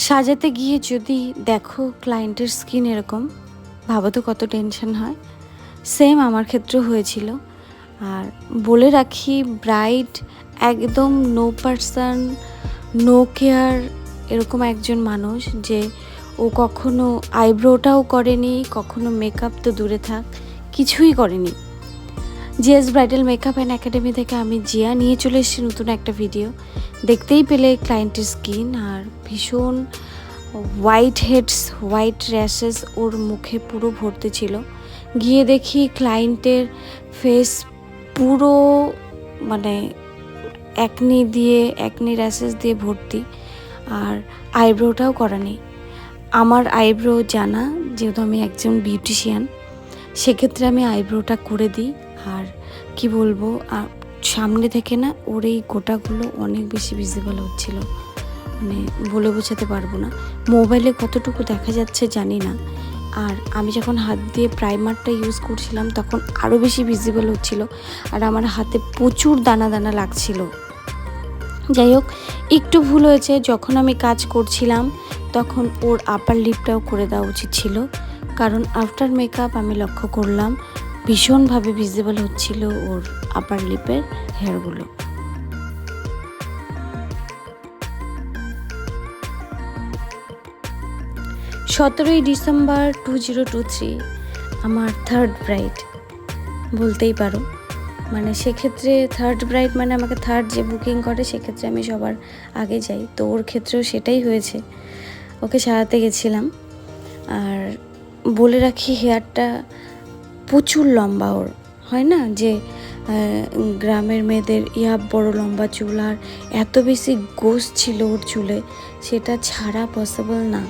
সাজাতে গিয়ে যদি দেখো ক্লায়েন্টের স্কিন এরকম, ভাবো তো কত টেনশন হয়। সেম আমার ক্ষেত্রেও হয়েছিল। আর বলে রাখি, ব্রাইড একদম নো পার্সন, নো কেয়ার এরকম একজন মানুষ যে ও কখনো আইব্রোটাও করেনি, কখনো মেকআপ তো দূরে থাক, কিছুই করেনি। GS bridal makeup and academy থেকে আমি জিয়া নিয়ে চলে এসেছি নতুন একটা ভিডিও। দেখতেই পেলে ক্লায়েন্টের স্কিন আর ভীষণ হোয়াইট হেডস, হোয়াইট র্যাশেস ওর মুখে পুরো ভর্তি ছিল। গিয়ে দেখি ক্লায়েন্টের ফেস পুরো মানে অ্যাকনি র্যাশেস দিয়ে ভর্তি, আর আইব্রোটাও করা নেই। আমার আইব্রো জানা, যেহেতু আমি একজন বিউটিশিয়ান, সেক্ষেত্রে আমি আইব্রোটা করে দিই। আর কি বলবো, সামনে থেকে না ওর এই গোটাগুলো অনেক বেশি ভিজিবল হচ্ছিল, মানে বলে বোঝাতে পারবো না। মোবাইলে কতটুকু দেখা যাচ্ছে জানি না। আর আমি যখন হাত দিয়ে প্রাইমারটা ইউজ করছিলাম তখন আরও বেশি ভিজিবল হচ্ছিল, আর আমার হাতে প্রচুর দানা দানা লাগছিল। যাই হোক, একটু ভুল হয়েছে, যখন আমি কাজ করছিলাম তখন ওর আপার লিপটাও করে দেওয়া উচিত ছিল, কারণ আফটার মেকআপ আমি লক্ষ্য করলাম ভীষণভাবে ভিজিবল হচ্ছিল ওর আপার লিপের হেয়ারগুলো। December 2023 আমার থার্ড ব্রাইড বলতেই পারো। মানে সেক্ষেত্রে থার্ড ব্রাইড মানে আমাকে থার্ড যে বুকিং করে সেক্ষেত্রে আমি সবার আগে যাই, তো ওর ক্ষেত্রেও সেটাই হয়েছে। ওকে সাজাতে গেছিলাম। আর বলে রাখি, হেয়ারটা প্রচুর লম্বা ওর, হয় না যে গ্রামের মেয়েদের বড় লম্বা চুল, আর এত বেশি গোস ছিল ওর চুলে, সেটা ছাড়া পসিবল না।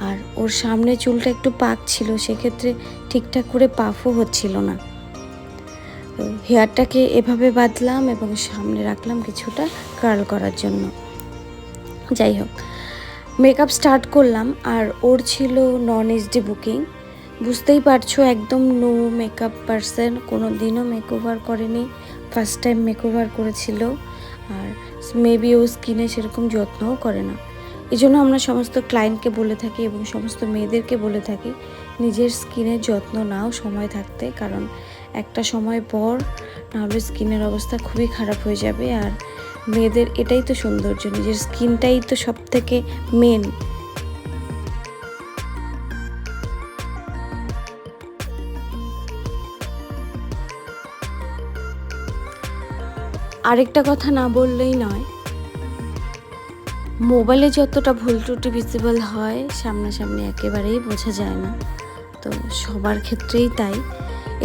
আর ওর সামনে চুলটা একটু পাক ছিল, সেক্ষেত্রে ঠিকঠাক করে পাফও হচ্ছিল না। তো হেয়ারটাকে এভাবে বাঁধলাম এবং সামনে রাখলাম কিছুটা কার্ল করার জন্য। যাই হোক, মেকআপ স্টার্ট করলাম। আর ওর ছিল নন এইচডি বুকিং, বুঝতেই পারছো, একদম নো মেকআপ পারসন, কোনো দিনও মেকওভার করেনি, ফার্স্ট টাইম মেকওভার করেছিল। আর মেবি ও স্কিনে সেরকম যত্নও করে না। এই জন্য আমরা সমস্ত ক্লায়েন্টকে বলে থাকি এবং সমস্ত মেয়েদেরকে বলে থাকি, নিজের স্কিনের যত্ন নাও সময় থাকতে, কারণ একটা সময় পর নাহলে স্কিনের অবস্থা খুবই খারাপ হয়ে যাবে। আর মেয়েদের এটাই তো সৌন্দর্য, নিজের স্কিনটাই তো সব থেকে মেন। আরেকটা কথা না বললেই নয়, মোবাইলে যতটা ভুল ত্রুটি ভিজিবল হয় সামনাসামনি একেবারেই বোঝা যায় না। তো সবার ক্ষেত্রেই তাই,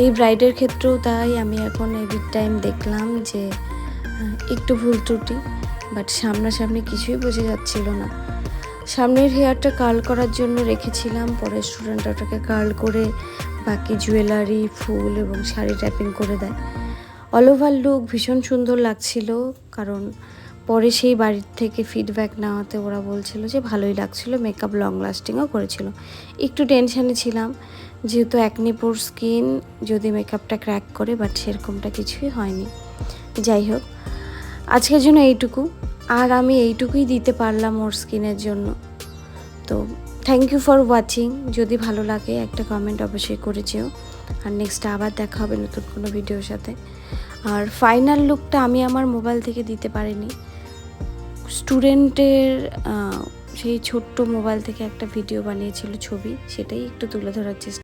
এই ব্রাইডের ক্ষেত্রেও তাই। আমি এখন এডিট টাইম দেখলাম যে একটু ভুল ত্রুটি, বাট সামনাসামনি কিছুই বোঝা যাচ্ছিল না। সামনের হেয়ারটা কার্ল করার জন্য রেখেছিলাম, পরে স্টুডেন্ট ওটাকে কার্ল করে বাকি জুয়েলারি, ফুল এবং শাড়ি ট্যাপিং করে দেয়। অল ওভার লুক ভীষণ সুন্দর লাগছিল, কারণ পরে সেই বাড়ির থেকে ফিডব্যাক নেওয়াতে ওরা বলছিল যে ভালোই লাগছিল, মেকআপ লং লাস্টিংও করেছিল। একটু টেনশানে ছিলাম, যেহেতু অ্যাকনি পোর স্কিন, যদি মেকআপটা ক্র্যাক করে, বাট সেরকমটা কিছুই হয়নি। যাই হোক, আজকের জন্য এইটুকু, আর আমি এইটুকুই দিতে পারলাম ওর স্কিনের জন্য। তো থ্যাংক ইউ ফর ওয়াচিং। যদি ভালো লাগে একটা কমেন্ট অবশ্যই করে যেও। আর নেক্সট আবার দেখা হবে নতুন কোনো ভিডিওর সাথে। আর ফাইনাল লুকটা আমি আমার মোবাইল থেকে দিতে পারিনি, স্টুডেন্টের সেই ছোট্ট মোবাইল থেকে একটা ভিডিও বানিয়েছিল ছবি, সেটাই একটু তুলে ধরার চেষ্টা।